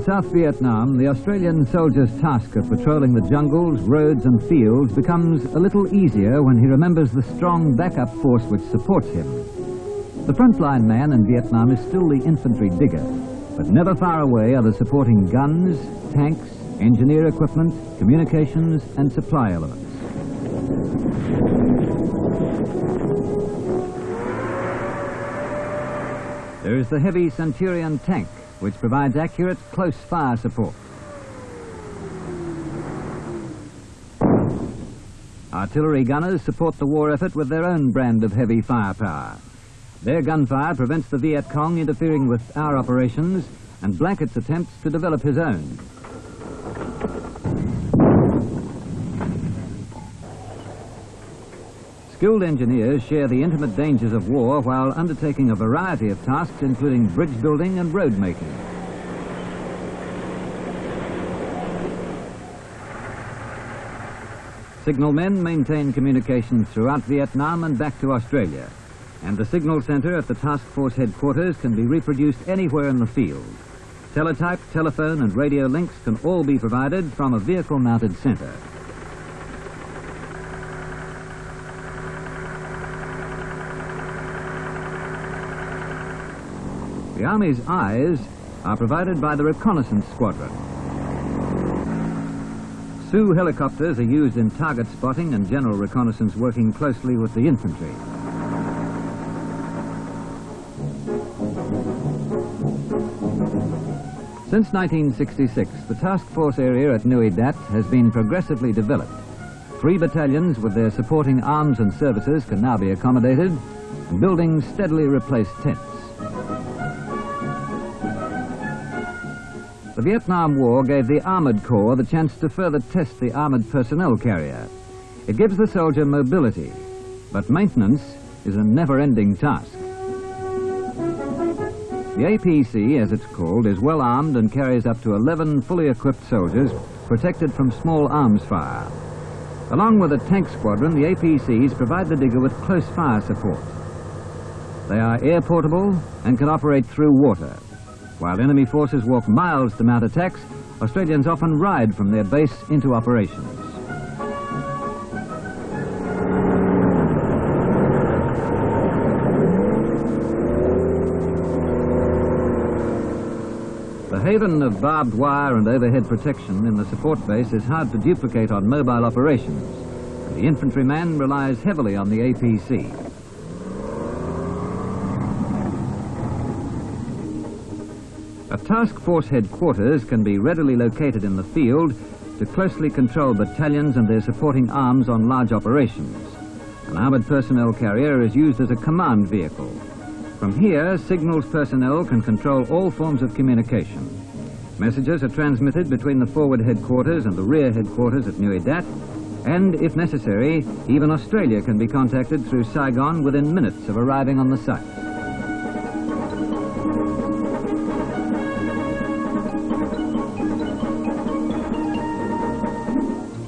South Vietnam, the Australian soldier's task of patrolling the jungles, roads and fields becomes a little easier when he remembers the strong backup force which supports him. The frontline man in Vietnam is still the infantry digger, but never far away are the supporting guns, tanks, engineer equipment, communications and supply elements. There is the heavy Centurion tank, which provides accurate, close fire support. Artillery gunners support the war effort with their own brand of heavy firepower. Their gunfire prevents the Viet Cong interfering with our operations and Blankett's attempts to develop his own. Skilled engineers share the intimate dangers of war while undertaking a variety of tasks, including bridge building and road making. Signalmen maintain communications throughout Vietnam and back to Australia, and the signal center at the task force headquarters can be reproduced anywhere in the field. Teletype, telephone and radio links can all be provided from a vehicle-mounted center. The Army's eyes are provided by the reconnaissance squadron. Sioux helicopters are used in target spotting and general reconnaissance, working closely with the infantry. Since 1966, the task force area at Nui Dat has been progressively developed. 3 battalions with their supporting arms and services can now be accommodated, and buildings steadily replace tents. The Vietnam War gave the Armored Corps the chance to further test the armored personnel carrier. It gives the soldier mobility, but maintenance is a never-ending task. The APC, as it's called, is well armed and carries up to 11 fully equipped soldiers protected from small arms fire. Along with a tank squadron, the APCs provide the digger with close fire support. They are air portable and can operate through water. While enemy forces walk miles to mount attacks, Australians often ride from their base into operations. The haven of barbed wire and overhead protection in the support base is hard to duplicate on mobile operations, and the infantryman relies heavily on the APC. A task force headquarters can be readily located in the field to closely control battalions and their supporting arms on large operations. An armored personnel carrier is used as a command vehicle. From here, signals personnel can control all forms of communication. Messages are transmitted between the forward headquarters and the rear headquarters at Nui Dat, and, if necessary, even Australia can be contacted through Saigon within minutes of arriving on the site.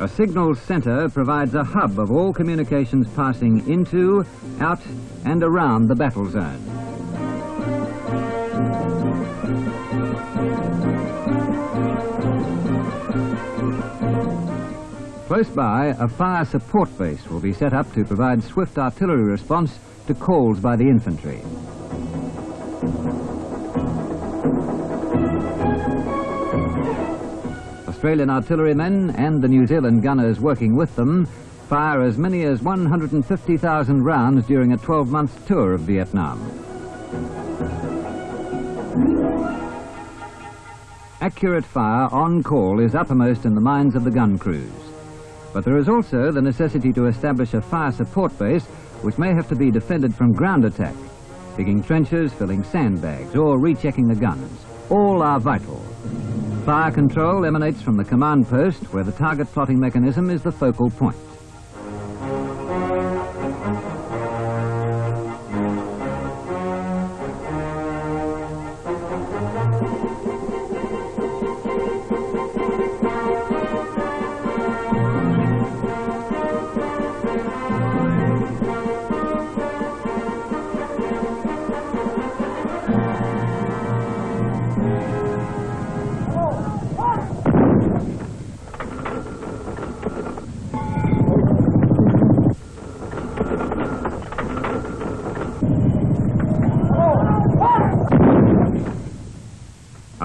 A signals center provides a hub of all communications passing into, out, and around the battle zone. Close by, a fire support base will be set up to provide swift artillery response to calls by the infantry. Australian artillerymen and the New Zealand gunners working with them fire as many as 150,000 rounds during a 12-month tour of Vietnam. Accurate fire on call is uppermost in the minds of the gun crews. But there is also the necessity to establish a fire support base which may have to be defended from ground attack, digging trenches, filling sandbags, or rechecking the guns. All are vital. Fire control emanates from the command post, where the target plotting mechanism is the focal point.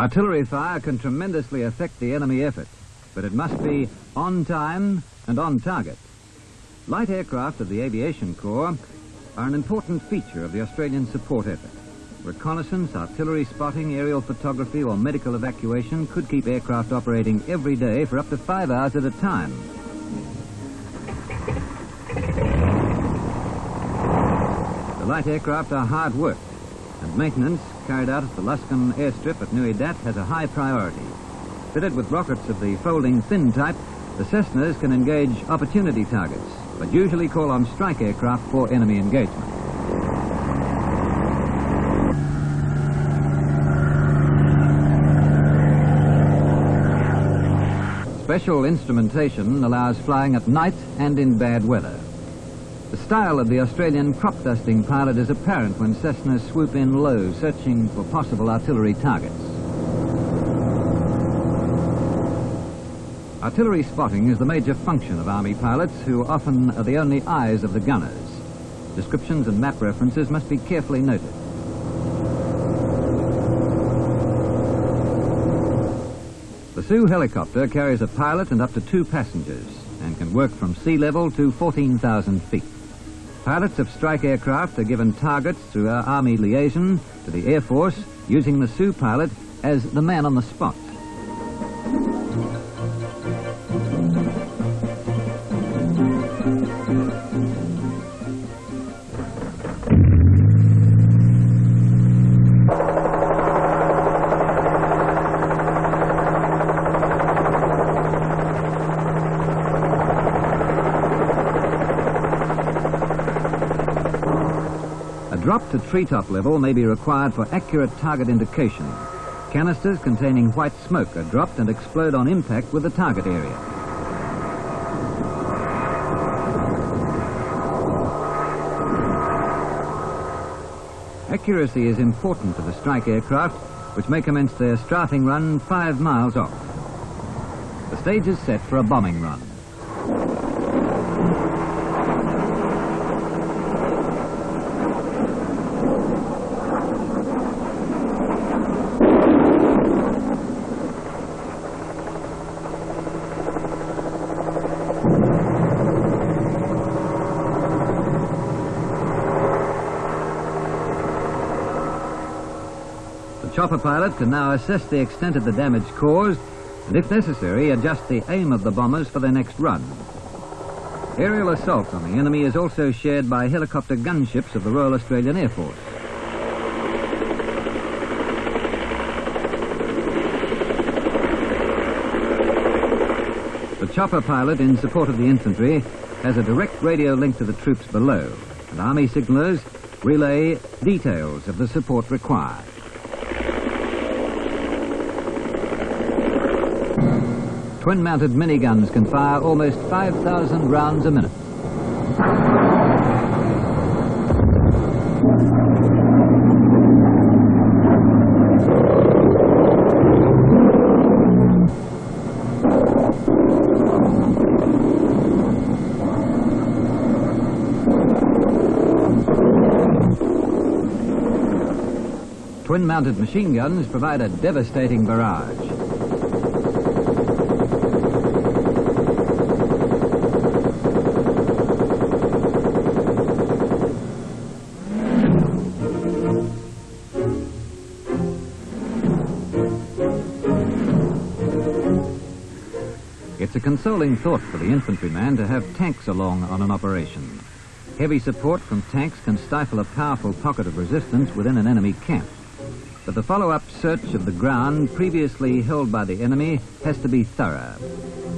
Artillery fire can tremendously affect the enemy effort, but it must be on time and on target. Light aircraft of the Aviation Corps are an important feature of the Australian support effort. Reconnaissance, artillery spotting, aerial photography or medical evacuation could keep aircraft operating every day for up to 5 hours at a time. The light aircraft are hard work, and maintenance carried out at the Luscombe airstrip at Nui Dat has a high priority. Fitted with rockets of the folding fin type, the Cessnas can engage opportunity targets, but usually call on strike aircraft for enemy engagement. Special instrumentation allows flying at night and in bad weather. The style of the Australian crop dusting pilot is apparent when Cessnas swoop in low, searching for possible artillery targets. Artillery spotting is the major function of Army pilots, who often are the only eyes of the gunners. Descriptions and map references must be carefully noted. The Sioux helicopter carries a pilot and up to 2 passengers and can work from sea level to 14,000 feet. Pilots of strike aircraft are given targets through our Army liaison to the Air Force, using the Sioux pilot as the man on the spot. A drop to treetop level may be required for accurate target indication. Canisters containing white smoke are dropped and explode on impact with the target area. Accuracy is important to the strike aircraft, which may commence their strafing run 5 miles off. The stage is set for a bombing run. The chopper pilot can now assess the extent of the damage caused and, if necessary, adjust the aim of the bombers for their next run. Aerial assault on the enemy is also shared by helicopter gunships of the Royal Australian Air Force. The chopper pilot, in support of the infantry, has a direct radio link to the troops below, and Army signallers relay details of the support required. Twin-mounted miniguns can fire almost 5,000 rounds a minute. Twin-mounted machine guns provide a devastating barrage. It's a consoling thought for the infantryman to have tanks along on an operation. Heavy support from tanks can stifle a powerful pocket of resistance within an enemy camp. But the follow-up search of the ground previously held by the enemy has to be thorough.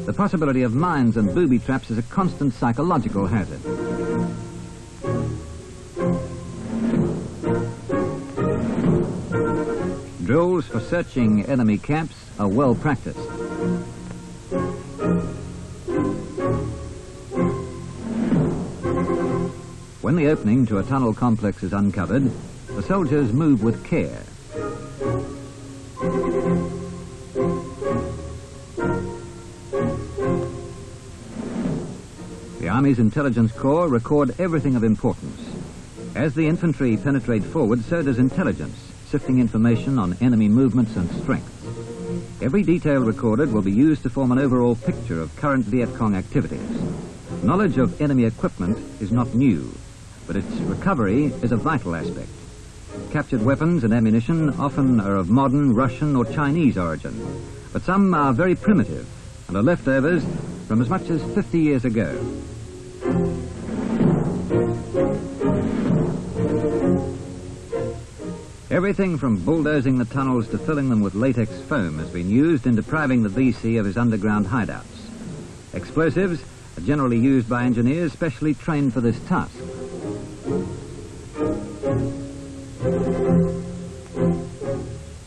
The possibility of mines and booby traps is a constant psychological hazard. Drills for searching enemy camps are well practiced. When the opening to a tunnel complex is uncovered, the soldiers move with care. The Army's Intelligence Corps record everything of importance. As the infantry penetrate forward, so does intelligence, sifting information on enemy movements and strengths. Every detail recorded will be used to form an overall picture of current Viet Cong activities. Knowledge of enemy equipment is not new, but its recovery is a vital aspect. Captured weapons and ammunition often are of modern Russian or Chinese origin, but some are very primitive and are leftovers from as much as 50 years ago. Everything from bulldozing the tunnels to filling them with latex foam has been used in depriving the VC of his underground hideouts. Explosives are generally used by engineers specially trained for this task.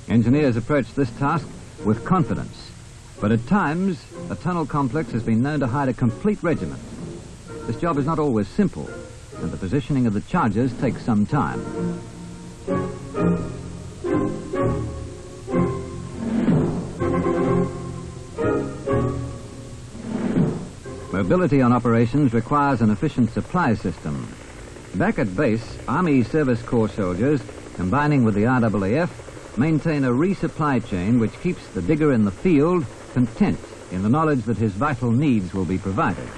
Engineers approach this task with confidence, but at times a tunnel complex has been known to hide a complete regiment. This job is not always simple, and the positioning of the charges takes some time. Mobility on operations requires an efficient supply system. Back at base, Army Service Corps soldiers, combining with the RAAF, maintain a resupply chain which keeps the digger in the field content in the knowledge that his vital needs will be provided.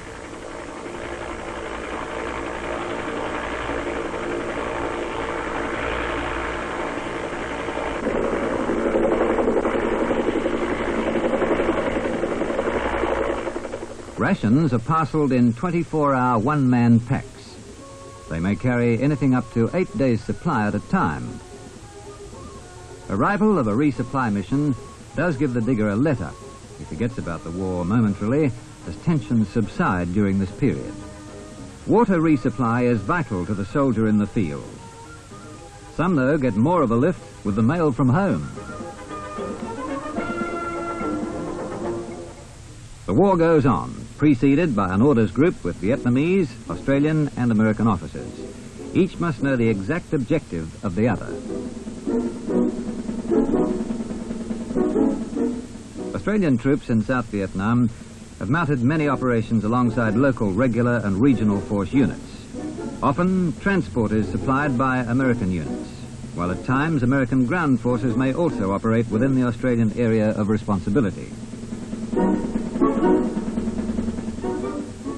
Rations are parceled in 24-hour one-man packs. They may carry anything up to 8 days' supply at a time. Arrival of a resupply mission does give the digger a letter. He forgets about the war momentarily as tensions subside during this period. Water resupply is vital to the soldier in the field. Some, though, get more of a lift with the mail from home. The war goes on, preceded by an orders group with Vietnamese, Australian and American officers. Each must know the exact objective of the other. Australian troops in South Vietnam have mounted many operations alongside local regular and regional force units. Often, transport is supplied by American units, while at times American ground forces may also operate within the Australian area of responsibility.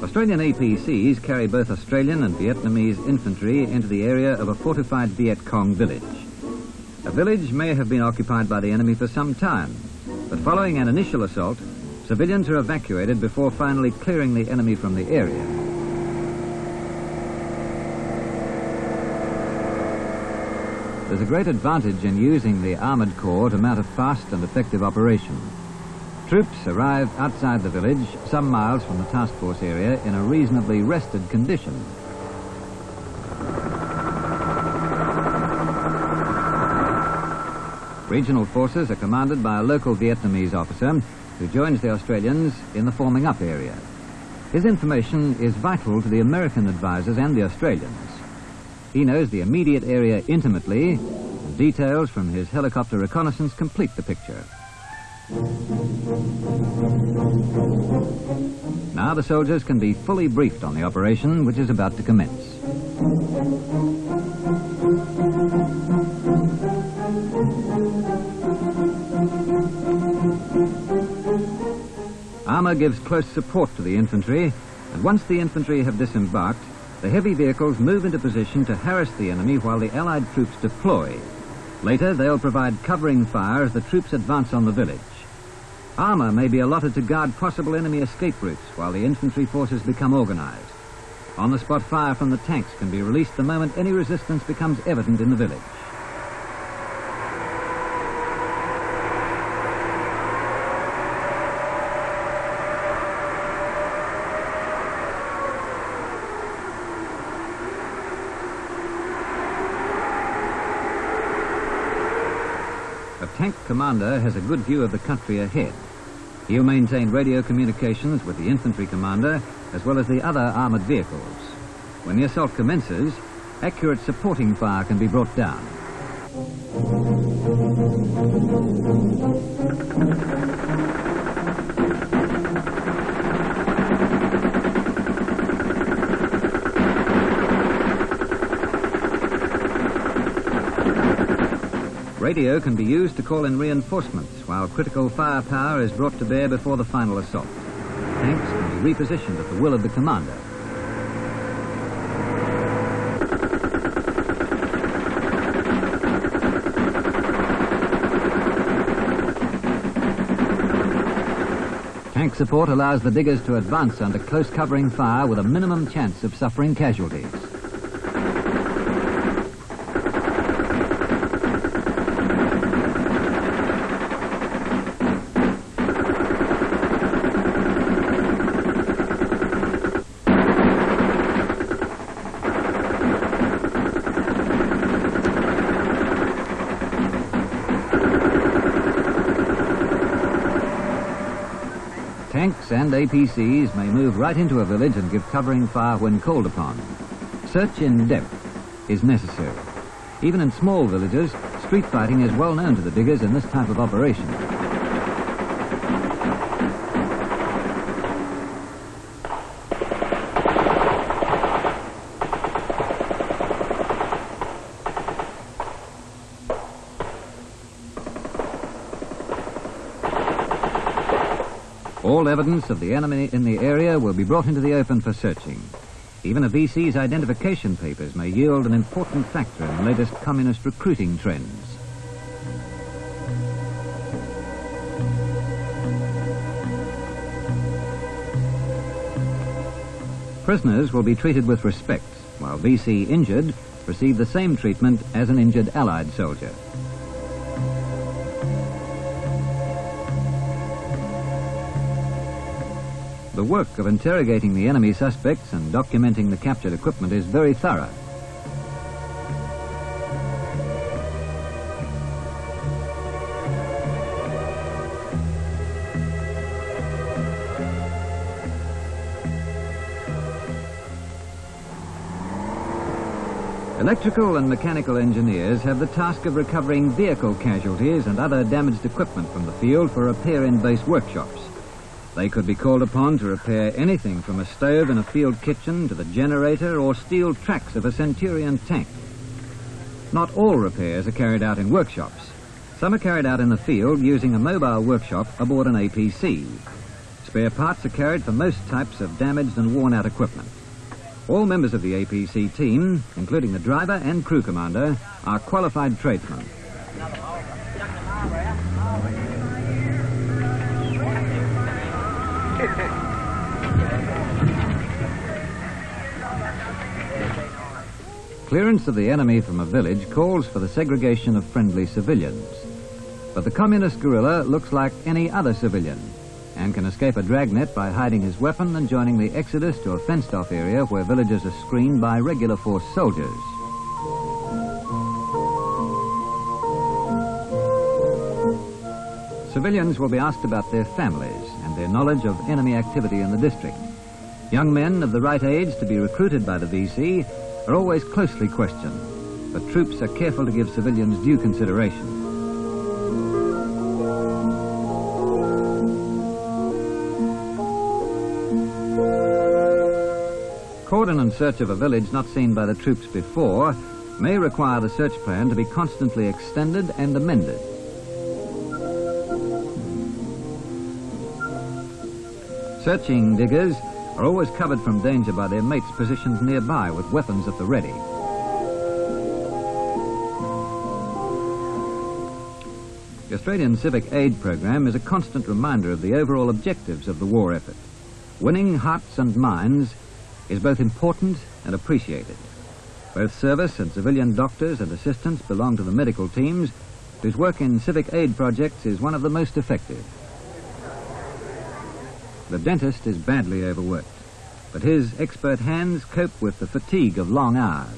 Australian APCs carry both Australian and Vietnamese infantry into the area of a fortified Viet Cong village. A village may have been occupied by the enemy for some time, but following an initial assault, civilians are evacuated before finally clearing the enemy from the area. There's a great advantage in using the armoured corps to mount a fast and effective operation. Troops arrive outside the village, some miles from the task force area, in a reasonably rested condition. Regional forces are commanded by a local Vietnamese officer who joins the Australians in the forming up area. His information is vital to the American advisors and the Australians. He knows the immediate area intimately, and details from his helicopter reconnaissance complete the picture. Now the soldiers can be fully briefed on the operation which is about to commence. Armour gives close support to the infantry, and once the infantry have disembarked, the heavy vehicles move into position to harass the enemy while the Allied troops deploy. Later, they'll provide covering fire as the troops advance on the village. Armour may be allotted to guard possible enemy escape routes while the infantry forces become organized. On-the-spot fire from the tanks can be released the moment any resistance becomes evident in the village. A tank commander has a good view of the country ahead. He'll maintain radio communications with the infantry commander as well as the other armoured vehicles. When the assault commences, accurate supporting fire can be brought down. Radio can be used to call in reinforcements while critical firepower is brought to bear before the final assault. Tanks can be repositioned at the will of the commander. Tank support allows the diggers to advance under close covering fire with a minimum chance of suffering casualties. Tanks and APCs may move right into a village and give covering fire when called upon. Search in depth is necessary. Even in small villages, street fighting is well known to the diggers in this type of operation. All evidence of the enemy in the area will be brought into the open for searching. Even a VC's identification papers may yield an important factor in the latest communist recruiting trends. Prisoners will be treated with respect, while VC injured receive the same treatment as an injured Allied soldier. The work of interrogating the enemy suspects and documenting the captured equipment is very thorough. Electrical and mechanical engineers have the task of recovering vehicle casualties and other damaged equipment from the field for repair in base workshops. They could be called upon to repair anything from a stove in a field kitchen to the generator or steel tracks of a Centurion tank. Not all repairs are carried out in workshops. Some are carried out in the field using a mobile workshop aboard an APC. Spare parts are carried for most types of damaged and worn-out equipment. All members of the APC team, including the driver and crew commander, are qualified tradesmen. Clearance of the enemy from a village calls for the segregation of friendly civilians. But the communist guerrilla looks like any other civilian and can escape a dragnet by hiding his weapon and joining the exodus to a fenced-off area where villages are screened by regular force soldiers. Civilians will be asked about their families and their knowledge of enemy activity in the district. Young men of the right age to be recruited by the VC are always closely questioned, but troops are careful to give civilians due consideration. Cordon and search of a village not seen by the troops before may require the search plan to be constantly extended and amended. Searching diggers are always covered from danger by their mates positioned nearby with weapons at the ready. The Australian Civic Aid Program is a constant reminder of the overall objectives of the war effort. Winning hearts and minds is both important and appreciated. Both service and civilian doctors and assistants belong to the medical teams whose work in civic aid projects is one of the most effective. The dentist is badly overworked, but his expert hands cope with the fatigue of long hours.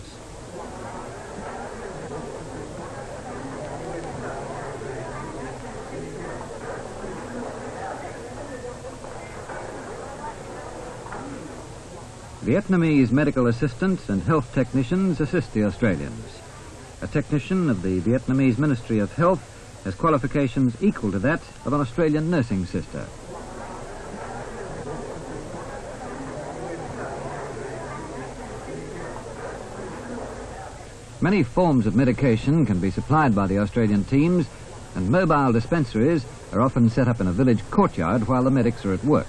Vietnamese medical assistants and health technicians assist the Australians. A technician of the Vietnamese Ministry of Health has qualifications equal to that of an Australian nursing sister. Many forms of medication can be supplied by the Australian teams, and mobile dispensaries are often set up in a village courtyard while the medics are at work.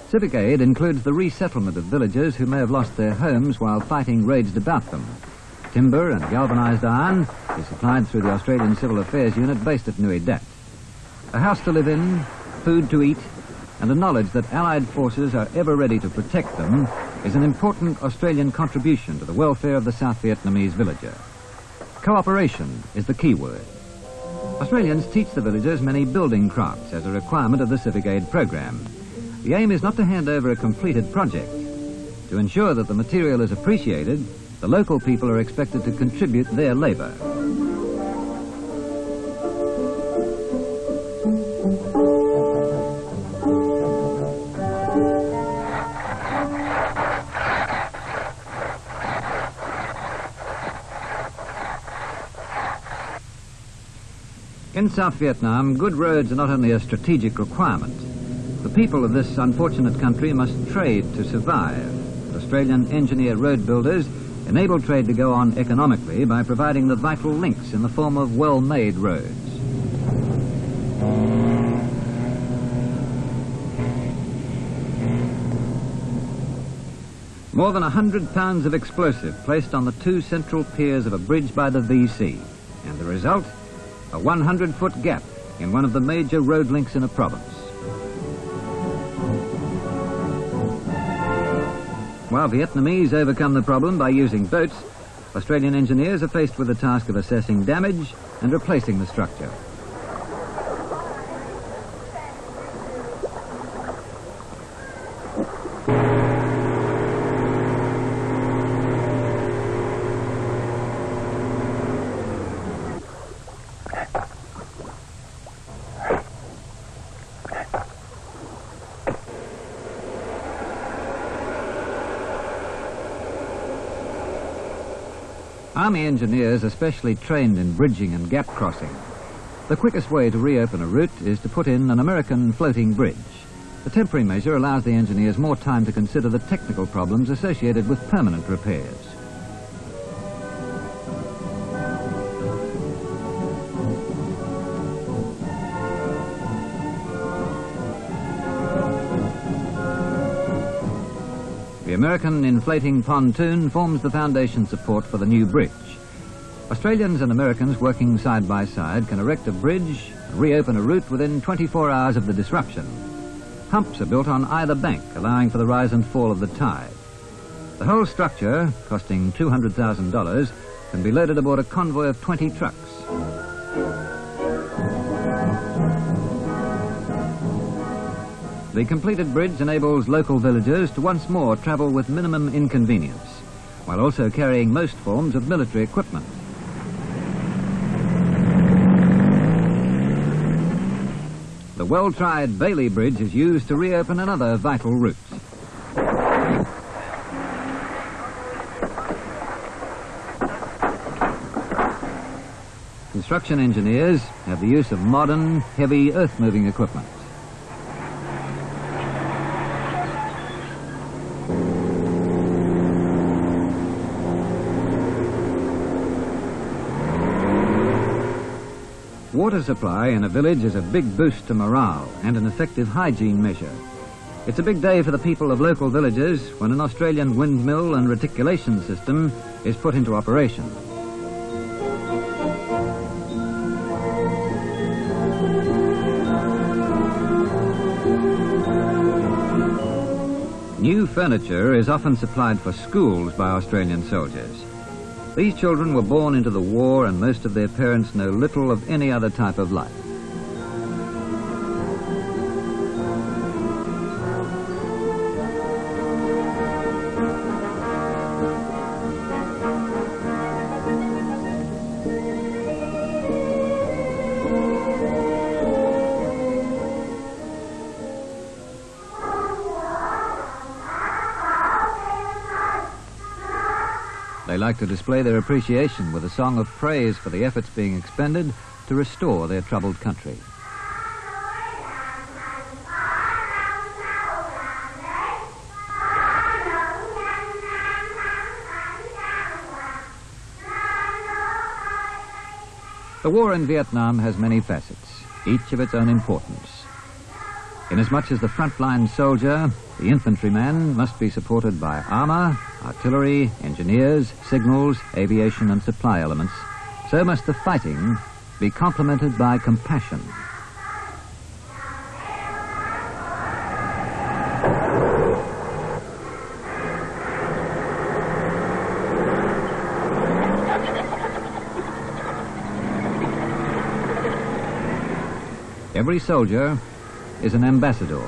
Civic aid includes the resettlement of villagers who may have lost their homes while fighting raged about them. Timber and galvanised iron is supplied through the Australian Civil Affairs Unit based at Nui Dat. A house to live in, food to eat, and a knowledge that Allied forces are ever ready to protect them is an important Australian contribution to the welfare of the South Vietnamese villager. Cooperation is the key word. Australians teach the villagers many building crafts as a requirement of the Civic Aid program. The aim is not to hand over a completed project. To ensure that the material is appreciated, the local people are expected to contribute their labour. In South Vietnam, good roads are not only a strategic requirement. The people of this unfortunate country must trade to survive. Australian engineer road builders enable trade to go on economically by providing the vital links in the form of well-made roads. More than 100 pounds of explosive placed on the two central piers of a bridge by the VC, and the result? A 100-foot gap in one of the major road links in a province. While Vietnamese overcome the problem by using boats, Australian engineers are faced with the task of assessing damage and replacing the structure. Army engineers are specially trained in bridging and gap crossing. The quickest way to reopen a route is to put in an American floating bridge. The temporary measure allows the engineers more time to consider the technical problems associated with permanent repairs. The American inflating pontoon forms the foundation support for the new bridge. Australians and Americans working side by side can erect a bridge and reopen a route within 24 hours of the disruption. Humps are built on either bank, allowing for the rise and fall of the tide. The whole structure, costing $200,000, can be loaded aboard a convoy of 20 trucks. The completed bridge enables local villagers to once more travel with minimum inconvenience, while also carrying most forms of military equipment. The well-tried Bailey Bridge is used to reopen another vital route. Construction engineers have the use of modern, heavy earth-moving equipment. Water supply in a village is a big boost to morale and an effective hygiene measure. It's a big day for the people of local villages when an Australian windmill and reticulation system is put into operation. New furniture is often supplied for schools by Australian soldiers. These children were born into the war, and most of their parents know little of any other type of life. They like to display their appreciation with a song of praise for the efforts being expended to restore their troubled country. The war in Vietnam has many facets, each of its own importance. Inasmuch as the frontline soldier, the infantryman, must be supported by armor, artillery, engineers, signals, aviation and supply elements, so must the fighting be complemented by compassion. Every soldier is an ambassador.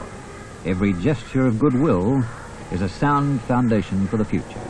Every gesture of goodwill is a sound foundation for the future.